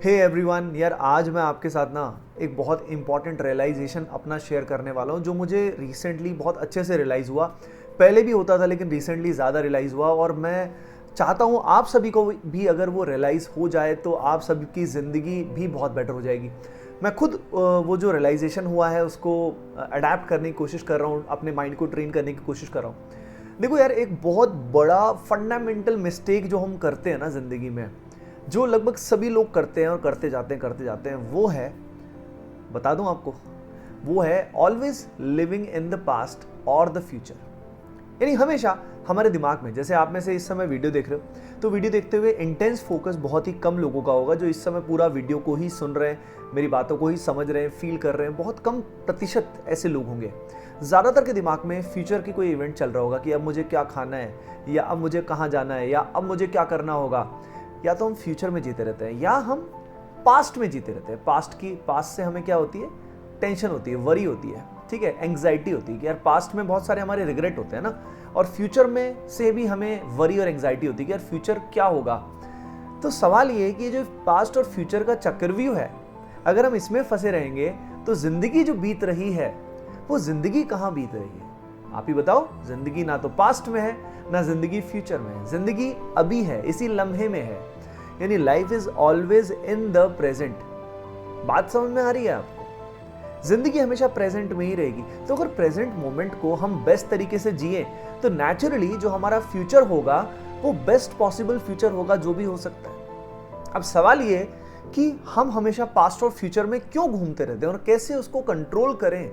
Hey everyone यार, आज मैं आपके साथ ना एक बहुत इंपॉर्टेंट रियलाइजेशन अपना शेयर करने वाला हूँ जो मुझे रिसेंटली बहुत अच्छे से रियलाइज़ हुआ। पहले भी होता था लेकिन रिसेंटली ज़्यादा रियलाइज़ हुआ और मैं चाहता हूँ आप सभी को भी अगर वो रियलाइज़ हो जाए तो आप सभी की ज़िंदगी भी बहुत बेटर हो जाएगी। मैं खुद वो जो रियलाइजेशन हुआ है उसको अडेप्ट करने की कोशिश कर रहा हूँ, अपने माइंड को ट्रेन करने की कोशिश कर रहा हूँ। देखो यार, एक बहुत बड़ा फंडामेंटल मिस्टेक जो हम करते हैं ना ज़िंदगी में, जो लगभग सभी लोग करते हैं और करते जाते हैं, वो है, बता दूं आपको, वो है always living in the past और द फ्यूचर। यानी हमेशा हमारे दिमाग में, जैसे आप में से इस समय वीडियो देख रहे हो तो वीडियो देखते हुए इंटेंस फोकस बहुत ही कम लोगों का होगा जो इस समय पूरा वीडियो को ही सुन रहे हैं, मेरी बातों को ही समझ रहे हैं, फील कर रहे हैं। बहुत कम प्रतिशत ऐसे लोग होंगे। ज़्यादातर के दिमाग में फ्यूचर की कोई इवेंट चल रहा होगा कि अब मुझे क्या खाना है, या अब मुझे कहाँ जाना है, या अब मुझे क्या करना होगा। या तो हम फ्यूचर में जीते रहते हैं या हम पास्ट में जीते रहते हैं। पास्ट से हमें क्या होती है, टेंशन होती है, वरी होती है, ठीक है, एंग्जाइटी होती है कि यार पास्ट में बहुत सारे हमारे रिग्रेट होते हैं ना, और फ्यूचर में से भी हमें वरी और एंग्जाइटी होती है कि यार फ्यूचर क्या होगा। तो सवाल ये है कि जो पास्ट और फ्यूचर का चक्रव्यूह है, अगर हम इसमें फंसे रहेंगे तो जिंदगी जो बीत रही है वो जिंदगी कहाँ बीत रही है, आप ही बताओ। जिंदगी ना तो पास्ट में है ना जिंदगी फ्यूचर में है, जिंदगी अभी है, इसी लम्हे में है। यानी life is always in the present. बात समझ में आ रही है आपको? जिंदगी हमेशा प्रेजेंट में ही रहेगी। तो अगर प्रेजेंट मोमेंट को हम बेस्ट तरीके से जिए तो नेचुरली जो हमारा फ्यूचर होगा वो बेस्ट पॉसिबल फ्यूचर होगा जो भी हो सकता है। अब सवाल ये कि हम हमेशा पास्ट और फ्यूचर में क्यों घूमते रहते हैं और कैसे उसको कंट्रोल करें,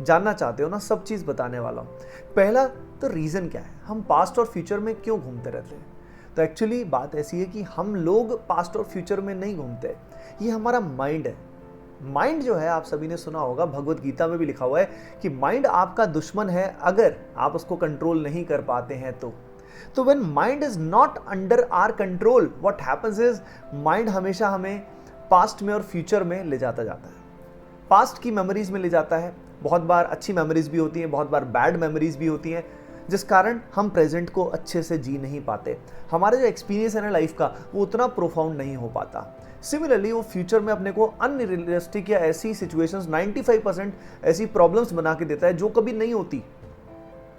जानना चाहते हो ना, सब चीज बताने वाला हूं। पहला तो रीजन क्या है, हम पास्ट और फ्यूचर में क्यों घूमते रहते हैं। तो एक्चुअली बात ऐसी है कि हम लोग पास्ट और फ्यूचर में नहीं घूमते, ये हमारा माइंड है। माइंड जो है, आप सभी ने सुना होगा, भगवत गीता में भी लिखा हुआ है कि माइंड आपका दुश्मन है अगर आप उसको कंट्रोल नहीं कर पाते हैं तो when mind is not under our control, what happens is mind हमेशा हमें पास्ट में और फ्यूचर में ले जाता है। पास्ट की मेमोरीज में ले जाता है। बहुत बार अच्छी मेमोरीज भी होती हैं, बहुत बार बैड मेमोरीज भी होती हैं, जिस कारण हम प्रेजेंट को अच्छे से जी नहीं पाते। हमारा जो एक्सपीरियंस है ना लाइफ का, वो उतना प्रोफाउंड नहीं हो पाता। सिमिलरली वो फ्यूचर में अपने को अनरियलिस्टिक या ऐसी सिचुएशंस 95% ऐसी प्रॉब्लम्स बना के देता है जो कभी नहीं होती।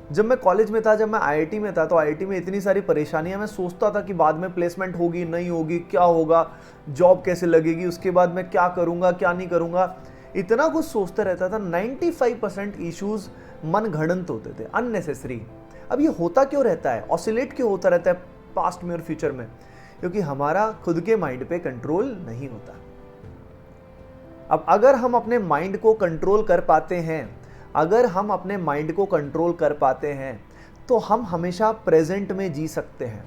जब मैं कॉलेज में था, जब मैं आईआईटी में था, तो आईआईटी में इतनी सारी परेशानियां, मैं सोचता था कि बाद में प्लेसमेंट होगी नहीं होगी, क्या होगा, जॉब कैसे लगेगी, उसके बाद मैं क्या करूंगा क्या नहीं करूंगा, इतना कुछ सोचता रहता था। 95% इश्यूज मन घड़ंत होते थे, अननेसेसरी। अब ये होता क्यों रहता है, ऑसिलेट क्यों होता रहता है पास्ट में और फ्यूचर में? क्योंकि हमारा खुद के माइंड पे कंट्रोल नहीं होता। अब अगर हम अपने माइंड को कंट्रोल कर पाते हैं, अगर हम अपने माइंड को कंट्रोल कर पाते हैं तो हम हमेशा प्रेजेंट में जी सकते हैं।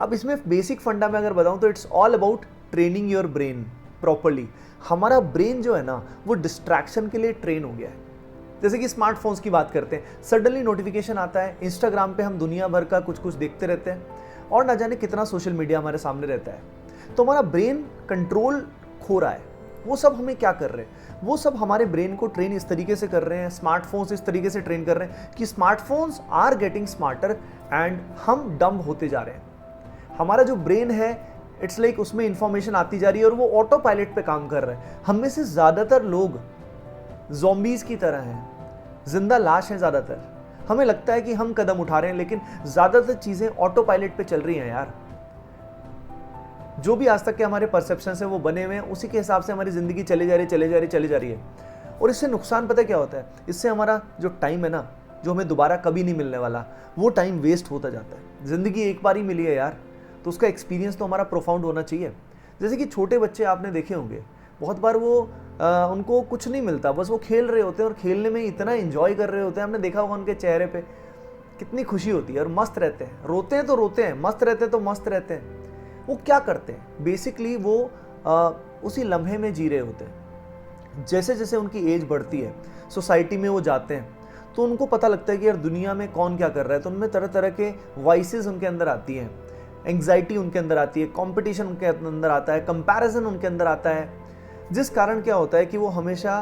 अब इसमें बेसिक फंडा में अगर बताऊं तो it's all about training your brain properly. हमारा ब्रेन जो है ना, वो डिस्ट्रैक्शन के लिए ट्रेन हो गया है। जैसे कि स्मार्टफोन्स की बात करते हैं, सडनली नोटिफिकेशन आता है, इंस्टाग्राम पे हम दुनिया भर का कुछ कुछ देखते रहते हैं और ना जाने कितना सोशल मीडिया हमारे सामने रहता है। तो हमारा ब्रेन कंट्रोल खो रहा है। वो सब हमें क्या कर रहे हैं, वो सब हमारे ब्रेन को ट्रेन इस तरीके से कर रहे हैं, स्मार्टफोन्स इस तरीके से ट्रेन कर रहे हैं कि smartphones are getting smarter and हम डम होते जा रहे हैं। हमारा जो ब्रेन है, इट्स लाइक उसमें इंफॉर्मेशन आती जा रही है और वो ऑटो पायलट पे काम कर रहा है। हम में से ज्यादातर लोग ज़ॉम्बीज़ की तरह हैं, जिंदा लाश हैं ज़्यादातर। हमें लगता है कि हम कदम उठा रहे हैं लेकिन ज़्यादातर चीज़ें ऑटो पायलट पे चल रही हैं यार। जो भी आज तक के हमारे परसेप्शन है वो बने हुए हैं, उसी के हिसाब से हमारी ज़िंदगी चली जा रही है। और इससे नुकसान पता है क्या होता है? इससे हमारा जो टाइम है ना, जो हमें दोबारा कभी नहीं मिलने वाला, वो टाइम वेस्ट होता जाता है। ज़िंदगी एक बार ही मिली है यार, तो उसका एक्सपीरियंस तो हमारा प्रोफाउंड होना चाहिए। जैसे कि छोटे बच्चे आपने देखे होंगे, बहुत बार वो उनको कुछ नहीं मिलता, बस वो खेल रहे होते हैं और खेलने में इतना एंजॉय कर रहे होते हैं। हमने देखा होगा उनके चेहरे पे कितनी खुशी होती है और मस्त रहते हैं। रोते हैं तो रोते हैं, मस्त रहते हैं तो मस्त रहते हैं। वो क्या करते हैं, बेसिकली वो उसी लम्हे में जी रहे होते हैं। जैसे जैसे उनकी एज बढ़ती है, सोसाइटी में वो जाते हैं, तो उनको पता लगता है कि यार दुनिया में कौन क्या कर रहा है। तो उनमें तरह तरह के वाइसेस उनके अंदर आती हैं, एंग्जाइटी उनके अंदर आती है, कंपटीशन उनके अंदर आता है, कंपैरिजन उनके अंदर आता है, जिस कारण क्या होता है कि वो हमेशा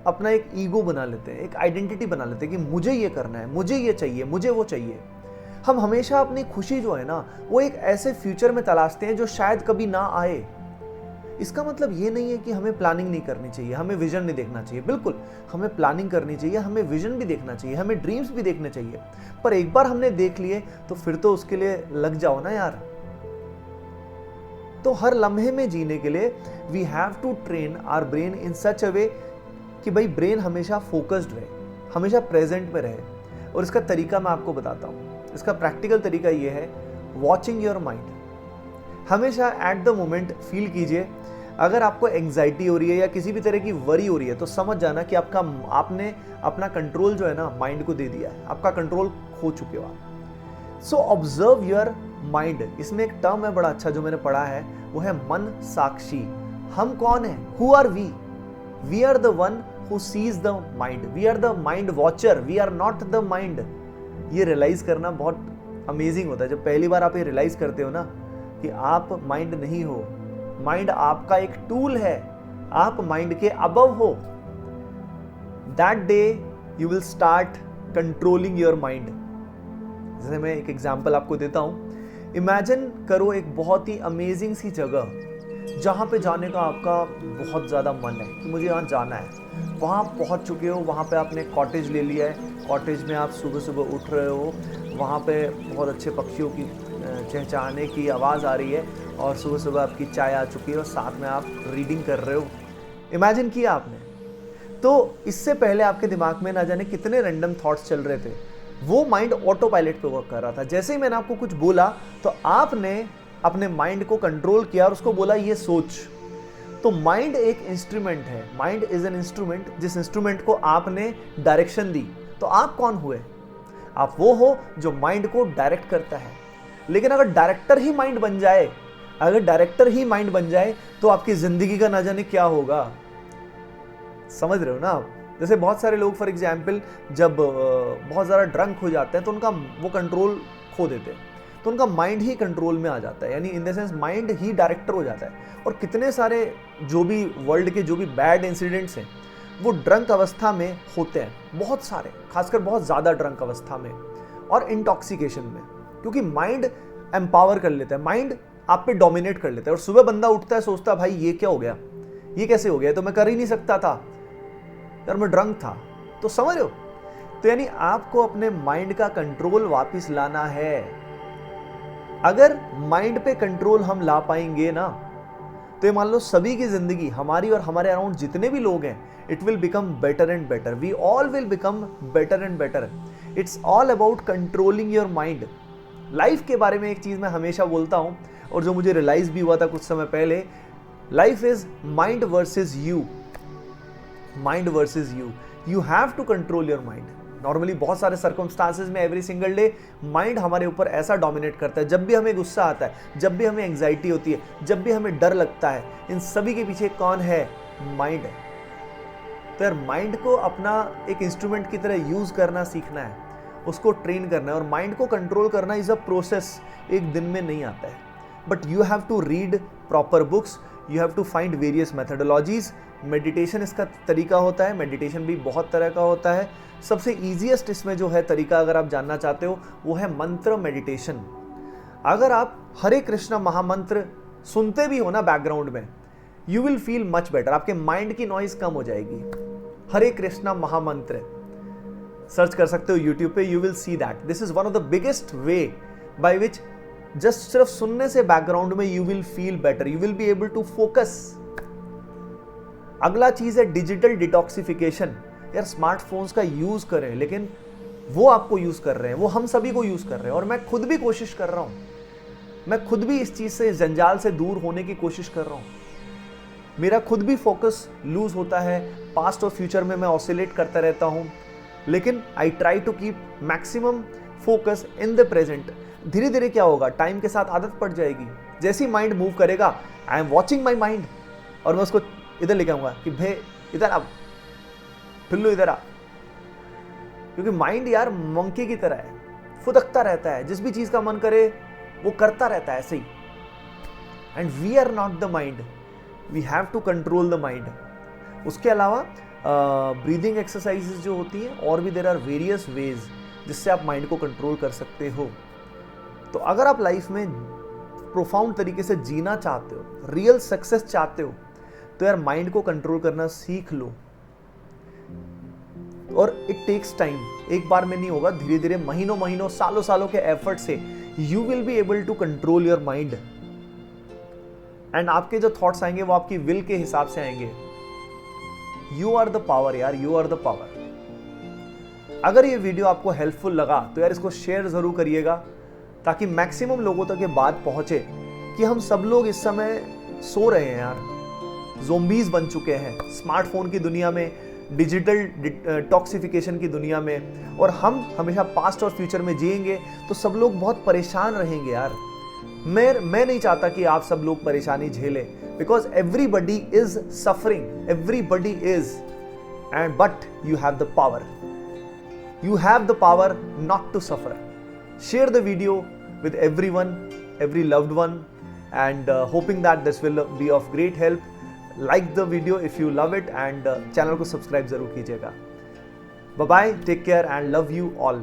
अपना एक ईगो बना लेते हैं, एक आइडेंटिटी बना लेते हैं कि मुझे ये करना है, मुझे ये चाहिए, मुझे वो चाहिए। हम हमेशा अपनी खुशी जो है ना, वो एक ऐसे फ्यूचर में तलाशते हैं जो शायद कभी ना आए। इसका मतलब ये नहीं है कि हमें प्लानिंग नहीं करनी चाहिए, हमें विजन नहीं देखना चाहिए। बिल्कुल हमें प्लानिंग करनी चाहिए, हमें विजन भी देखना चाहिए, हमें ड्रीम्स भी देखने चाहिए। पर एक बार हमने देख लिए तो फिर तो उसके लिए लग जाओ ना यार। तो हर लम्हे में जीने के लिए we have to train our brain in such a way कि भाई ब्रेन हमेशा फोकस्ड रहे, हमेशा प्रेजेंट में रहे। और इसका तरीका मैं आपको बताता हूँ। इसका प्रैक्टिकल तरीका ये है, वॉचिंग योर माइंड। हमेशा एट द मोमेंट फील कीजिए, अगर आपको एंग्जाइटी हो रही है या किसी भी तरह की वरी हो रही है तो समझ जाना कि आपने अपना कंट्रोल जो है ना माइंड को दे दिया है, आपका कंट्रोल खो चुके हो आप। So observe your mind. इसमें एक टर्म है बड़ा अच्छा जो मैंने पढ़ा है, वो है मन साक्षी। हम कौन है? Who are we? We are the one who sees the mind, we are the mind watcher, we are not the mind. ये रियलाइज करना बहुत अमेजिंग होता है। जब पहली बार आप ये रियलाइज करते हो ना कि आप माइंड नहीं हो, माइंड आपका एक टूल है, आप माइंड के अबव हो, that day you will start controlling your mind. जैसे मैं एक एग्जांपल आपको देता हूं। इमेजिन करो एक बहुत ही अमेजिंग सी जगह जहां पे जाने का आपका बहुत ज़्यादा मन है कि मुझे यहाँ जाना है। वहाँ पहुँच चुके हो, वहाँ पे आपने कॉटेज ले लिया है, कॉटेज में आप सुबह सुबह उठ रहे हो, वहाँ पे बहुत अच्छे पक्षियों की चहचहाने की आवाज़ आ रही है और सुबह सुबह आपकी चाय आ चुकी है और साथ में आप रीडिंग कर रहे हो। इमेजिन किया आपने। तो इससे पहले आपके दिमाग में ना जाने कितने रैंडम थॉट्स चल रहे थे, वो माइंड ऑटो पायलट पे वर्क कर रहा था। जैसे ही मैंने आपको कुछ बोला तो आपने अपने माइंड को कंट्रोल किया और उसको बोला ये सोच। तो माइंड एक इंस्ट्रूमेंट है, माइंड इज एन इंस्ट्रूमेंट, जिस इंस्ट्रूमेंट को आपने डायरेक्शन दी। तो आप कौन हुए? आप वो हो जो माइंड को डायरेक्ट करता है। लेकिन अगर डायरेक्टर ही माइंड बन जाए, अगर डायरेक्टर ही माइंड बन जाए तो आपकी जिंदगी का ना जाने क्या होगा। समझ रहे हो ना आप? जैसे बहुत सारे लोग फॉर एग्जाम्पल जब बहुत ज़्यादा ड्रंक हो जाते हैं तो उनका वो कंट्रोल खो देते हैं, तो उनका माइंड ही कंट्रोल में आ जाता है, यानी in the sense mind he director हो जाता है। और कितने सारे जो भी वर्ल्ड के जो भी बैड इंसिडेंट्स हैं वो ड्रंक अवस्था में होते हैं, बहुत सारे, खासकर बहुत ज़्यादा ड्रंक अवस्था में और इंटॉक्सिकेशन में, क्योंकि माइंड एम्पावर कर लेता है, माइंड आप पे डोमिनेट कर लेता है। और सुबह बंदा उठता है, सोचता है भाई ये क्या हो गया, ये कैसे हो गया, तो मैं कर ही नहीं सकता था यार, मैं ड्रंक था। तो समझ रहे हो? तो यानी आपको अपने माइंड का कंट्रोल वापस लाना है। अगर माइंड पे कंट्रोल हम ला पाएंगे ना, तो ये मान लो सभी की जिंदगी, हमारी और हमारे अराउंड जितने भी लोग हैं, it will become better and better. We all will become better and better. It's all about controlling your mind. Life के बारे में एक चीज मैं हमेशा बोलता हूं और जो मुझे रियलाइज भी हुआ था कुछ समय पहले, life is mind versus you. Mind versus you, you have to control your mind. Normally बहुत सारे सर्कमस्टांसेस में एवरी सिंगल डे माइंड हमारे ऊपर ऐसा डोमिनेट करता है। जब भी हमें गुस्सा आता है, जब भी हमें एंग्जाइटी होती है, जब भी हमें डर लगता है, इन सभी के पीछे कौन है? माइंड है। तो यार माइंड को अपना एक इंस्ट्रूमेंट की तरह यूज करना सीखना है, उसको ट्रेन करना है। और माइंड को कंट्रोल करना इज अ प्रोसेस, एक दिन में नहीं आता है। But you have to read proper books, you have to find various methodologies. Meditation इसका तरीका होता है, मेडिटेशन भी बहुत तरह का होता है। सबसे ईजीएस्ट इसमें जो है तरीका, अगर आप जानना चाहते हो, वो है मंत्र मेडिटेशन। अगर आप हरे कृष्णा महामंत्र सुनते भी हो ना बैकग्राउंड में, you will feel much better, आपके माइंड की नॉइज कम हो जाएगी। हरे कृष्णा महामंत्र सर्च कर सकते हो यूट्यूब पे, you will see that this is one of the biggest way by which just सिर्फ सुनने से बैकग्राउंड में you will feel better, you will be able to focus. अगला चीज है डिजिटल डिटॉक्सिफिकेशन। यार स्मार्टफोन्स का यूज करें, लेकिन वो आपको यूज कर रहे हैं, वो हम सभी को यूज कर रहे हैं, और मैं खुद भी कोशिश कर रहा हूं, मैं खुद भी इस चीज से, इस जंजाल से दूर होने की कोशिश कर रहा हूं। मेरा खुद भी फोकस लूज होता है, पास्ट और फ्यूचर में मैं ऑसिलेट करता रहता हूं, लेकिन I try to keep maximum focus in the present. धीरे धीरे क्या होगा, टाइम के साथ आदत पड़ जाएगी। जैसे ही माइंड मूव करेगा, I am watching my mind, और मैं उसको इधर लेके आऊंगा कि भे इधर आ, फिल्लू इधर आ। क्योंकि माइंड यार मंकी की तरह है, फुदकता रहता है, जिस भी चीज का मन करे वो करता रहता है ऐसे ही। And we are not the mind, we have to control the mind. उसके अलावा ब्रीदिंग एक्सरसाइजेज जो होती हैं, और भी देयर आर वेरियस वेज जिससे आप माइंड को कंट्रोल कर सकते हो। तो अगर आप लाइफ में प्रोफाउंड तरीके से जीना चाहते हो, रियल सक्सेस चाहते हो, तो यार माइंड को कंट्रोल करना सीख लो। और इट टेक्स टाइम, एक बार में नहीं होगा, धीरे धीरे महीनों महीनों सालों सालों के एफर्ट से you will be able to control your mind. And आपके जो थॉट्स आएंगे वो आपकी विल के हिसाब से आएंगे। यू आर द पावर यार, यू आर द पावर। अगर ये वीडियो आपको हेल्पफुल लगा तो यार इसको शेयर जरूर करिएगा, ताकि मैक्सिमम लोगों तक ये बात पहुंचे कि हम सब लोग इस समय सो रहे हैं यार, ज़ोंबीज बन चुके हैं स्मार्टफोन की दुनिया में, डिजिटल टॉक्सिफिकेशन की दुनिया में, और हम हमेशा पास्ट और फ्यूचर में जिएंगे तो सब लोग बहुत परेशान रहेंगे यार। मैं नहीं चाहता कि आप सब लोग परेशानी झेलें, because everybody is suffering, everybody is, and but you have the power, you have the power not to suffer. Share the video with everyone, every loved one, and hoping that this will be of great help. Like the video if you love it, and channel को subscribe जरूर कीजिएगा। Bye bye, take care and love you all.